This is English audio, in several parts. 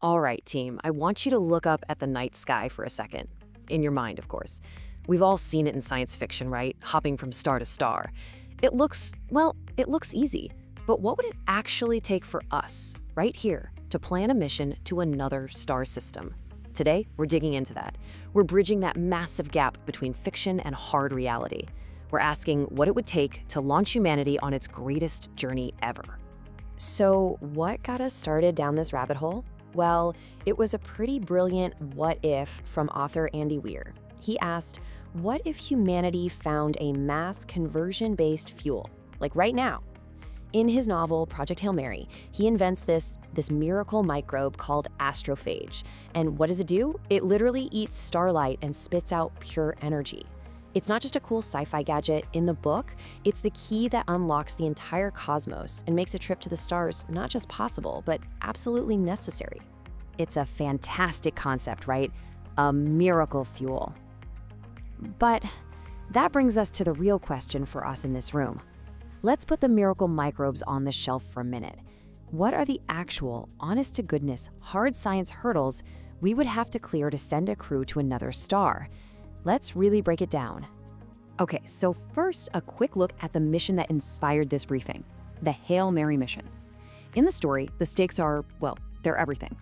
All right, team, I want you to look up at the night sky for a second. In your mind, of course. We've all seen it in science fiction, right? Hopping from star to star. It looks easy. But what would it actually take for us, right here, to plan a mission to another star system? Today, we're digging into that. We're bridging that massive gap between fiction and hard reality. We're asking what it would take to launch humanity on its greatest journey ever. So, what got us started down this rabbit hole? Well, it was a pretty brilliant what if from author Andy Weir. He asked, what if humanity found a mass conversion-based fuel, like right now? In his novel, Project Hail Mary, he invents this miracle microbe called astrophage. And what does it do? It literally eats starlight and spits out pure energy. It's not just a cool sci-fi gadget. In the book, it's the key that unlocks the entire cosmos and makes a trip to the stars not just possible, but absolutely necessary. It's a fantastic concept, right? A miracle fuel. But that brings us to the real question for us in this room. Let's put the miracle microbes on the shelf for a minute. What are the actual, honest-to-goodness, hard science hurdles we would have to clear to send a crew to another star? Let's really break it down. Okay, so first, a quick look at the mission that inspired this briefing, the Hail Mary mission. In the story, the stakes are, well, they're everything.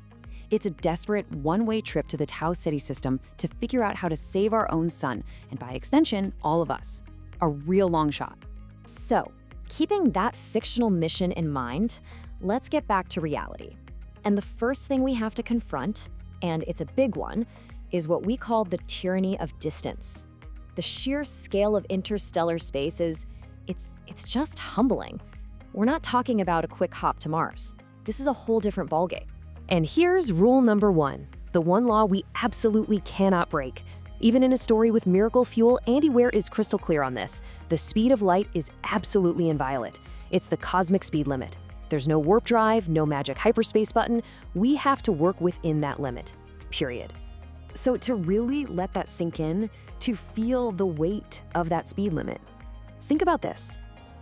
It's a desperate one-way trip to the Tau Ceti system to figure out how to save our own sun, and by extension, all of us. A real long shot. So, keeping that fictional mission in mind, let's get back to reality. And the first thing we have to confront, and it's a big one, is what we call the tyranny of distance. The sheer scale of interstellar space it's just humbling. We're not talking about a quick hop to Mars. This is a whole different ballgame. And here's rule number one, the one law we absolutely cannot break. Even in a story with miracle fuel, Andy Weir is crystal clear on this. The speed of light is absolutely inviolate. It's the cosmic speed limit. There's no warp drive, no magic hyperspace button. We have to work within that limit, period. So to really let that sink in, to feel the weight of that speed limit, think about this.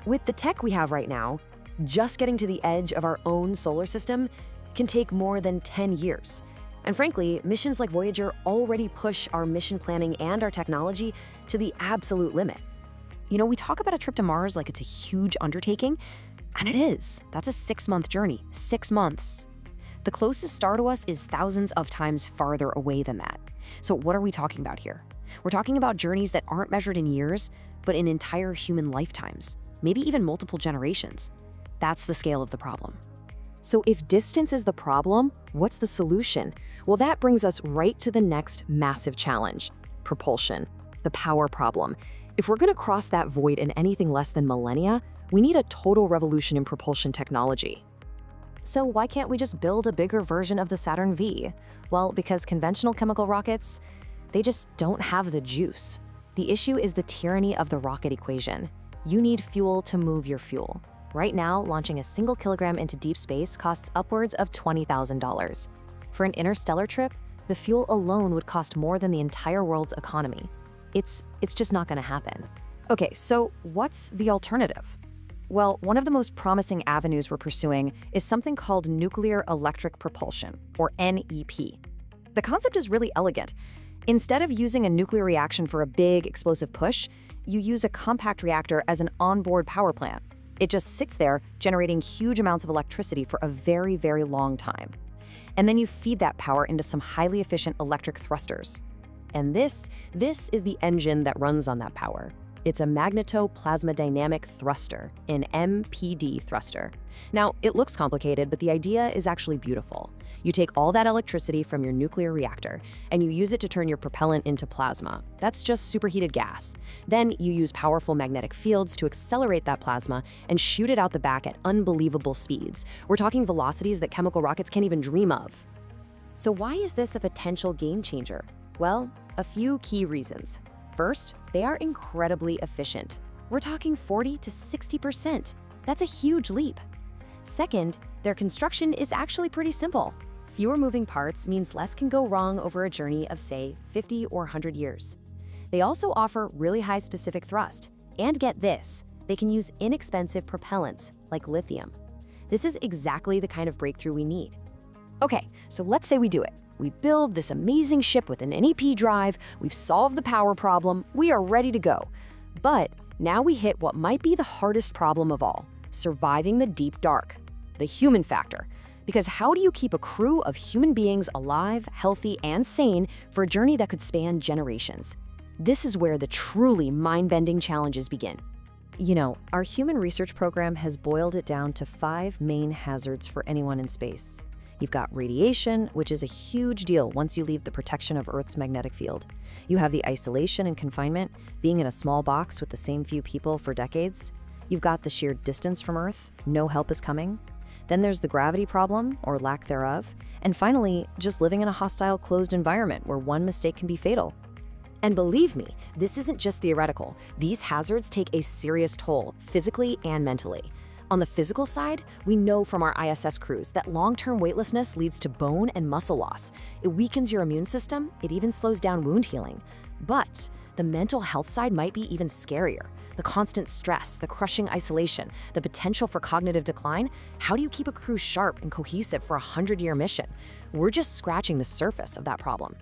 With the tech we have right now, just getting to the edge of our own solar system can take more than 10 years. And frankly, missions like Voyager already push our mission planning and our technology to the absolute limit. You know, we talk about a trip to Mars like it's a huge undertaking, and it is. That's a 6-month journey, 6 months. The closest star to us is thousands of times farther away than that. So what are we talking about here? We're talking about journeys that aren't measured in years, but in entire human lifetimes, maybe even multiple generations. That's the scale of the problem. So if distance is the problem, what's the solution? Well, that brings us right to the next massive challenge, propulsion, the power problem. If we're gonna cross that void in anything less than millennia, we need a total revolution in propulsion technology. So why can't we just build a bigger version of the Saturn V? Well, because conventional chemical rockets, they just don't have the juice. The issue is the tyranny of the rocket equation. You need fuel to move your fuel. Right now, launching a single kilogram into deep space costs upwards of $20,000. For an interstellar trip, the fuel alone would cost more than the entire world's economy. It's just not gonna happen. Okay, so what's the alternative? Well, one of the most promising avenues we're pursuing is something called nuclear electric propulsion, or NEP. The concept is really elegant. Instead of using a nuclear reaction for a big explosive push, you use a compact reactor as an onboard power plant. It just sits there, generating huge amounts of electricity for a very, very long time. And then you feed that power into some highly efficient electric thrusters. And this is the engine that runs on that power. It's a magnetoplasmodynamic thruster, an MPD thruster. Now, it looks complicated, but the idea is actually beautiful. You take all that electricity from your nuclear reactor, and you use it to turn your propellant into plasma. That's just superheated gas. Then you use powerful magnetic fields to accelerate that plasma and shoot it out the back at unbelievable speeds. We're talking velocities that chemical rockets can't even dream of. So why is this a potential game changer? Well, a few key reasons. First, they are incredibly efficient. We're talking 40 to 60%. That's a huge leap. Second, their construction is actually pretty simple. Fewer moving parts means less can go wrong over a journey of, say, 50 or 100 years. They also offer really high specific thrust. And get this, they can use inexpensive propellants like lithium. This is exactly the kind of breakthrough we need. Okay, so let's say we do it. We build this amazing ship with an NEP drive, we've solved the power problem, we are ready to go. But now we hit what might be the hardest problem of all, surviving the deep dark, the human factor. Because how do you keep a crew of human beings alive, healthy, and sane for a journey that could span generations? This is where the truly mind-bending challenges begin. You know, our human research program has boiled it down to 5 main hazards for anyone in space. You've got radiation, which is a huge deal once you leave the protection of Earth's magnetic field. You have the isolation and confinement, being in a small box with the same few people for decades. You've got the sheer distance from Earth, no help is coming. Then there's the gravity problem, or lack thereof. And finally, just living in a hostile, closed environment where one mistake can be fatal. And believe me, this isn't just theoretical. These hazards take a serious toll, physically and mentally. On the physical side, we know from our ISS crews that long-term weightlessness leads to bone and muscle loss. It weakens your immune system, it even slows down wound healing. But the mental health side might be even scarier. The constant stress, the crushing isolation, the potential for cognitive decline. How do you keep a crew sharp and cohesive for a 100-year mission? We're just scratching the surface of that problem.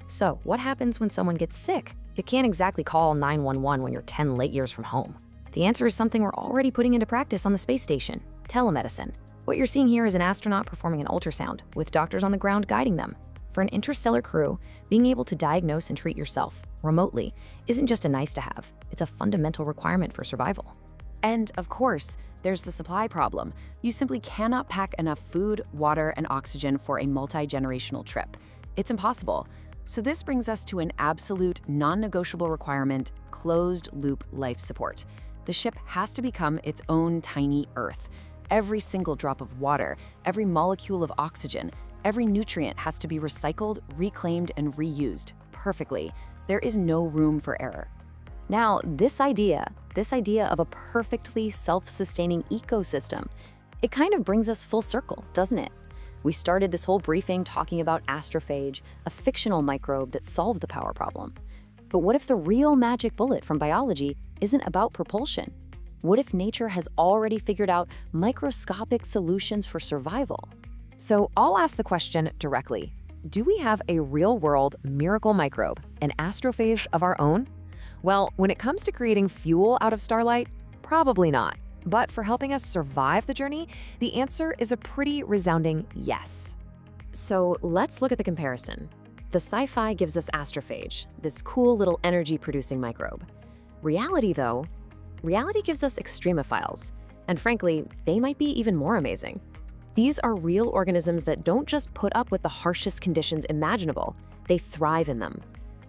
So, what happens when someone gets sick? You can't exactly call 911 when you're 10 light years from home. The answer is something we're already putting into practice on the space station: telemedicine. What you're seeing here is an astronaut performing an ultrasound, with doctors on the ground guiding them. For an interstellar crew, being able to diagnose and treat yourself remotely isn't just a nice to have, it's a fundamental requirement for survival. And of course, there's the supply problem. You simply cannot pack enough food, water, and oxygen for a multi-generational trip. It's impossible. So this brings us to an absolute non-negotiable requirement: closed-loop life support. The ship has to become its own tiny Earth. Every single drop of water, every molecule of oxygen, every nutrient has to be recycled, reclaimed, and reused perfectly. There is no room for error. Now, this idea of a perfectly self-sustaining ecosystem, it kind of brings us full circle, doesn't it? We started this whole briefing talking about astrophage, a fictional microbe that solved the power problem. But what if the real magic bullet from biology isn't about propulsion? What if nature has already figured out microscopic solutions for survival? So I'll ask the question directly. Do we have a real-world miracle microbe, an astrophage of our own? Well, when it comes to creating fuel out of starlight, probably not. But for helping us survive the journey, the answer is a pretty resounding yes. So let's look at the comparison. The sci-fi gives us astrophage, this cool little energy-producing microbe. Reality, though, reality gives us extremophiles. And frankly, they might be even more amazing. These are real organisms that don't just put up with the harshest conditions imaginable, they thrive in them.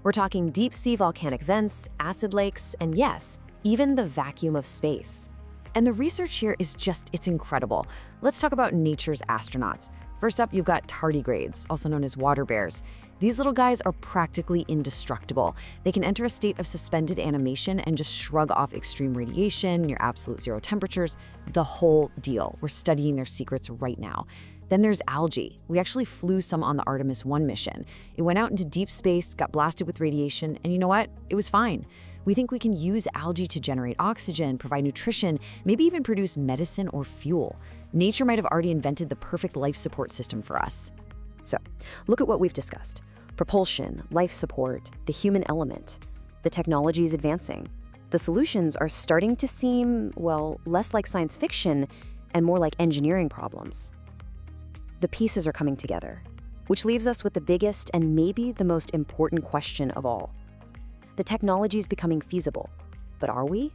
We're talking deep-sea volcanic vents, acid lakes, and yes, even the vacuum of space. And the research here is it's incredible. Let's talk about nature's astronauts. First up, you've got tardigrades, also known as water bears. These little guys are practically indestructible. They can enter a state of suspended animation and just shrug off extreme radiation, near absolute zero temperatures, the whole deal. We're studying their secrets right now. Then there's algae. We actually flew some on the Artemis 1 mission. It went out into deep space, got blasted with radiation, and you know what? It was fine. We think we can use algae to generate oxygen, provide nutrition, maybe even produce medicine or fuel. Nature might have already invented the perfect life support system for us. So, look at what we've discussed. Propulsion, life support, the human element. The technology is advancing. The solutions are starting to seem, well, less like science fiction and more like engineering problems. The pieces are coming together, which leaves us with the biggest and maybe the most important question of all. The technology is becoming feasible, but are we?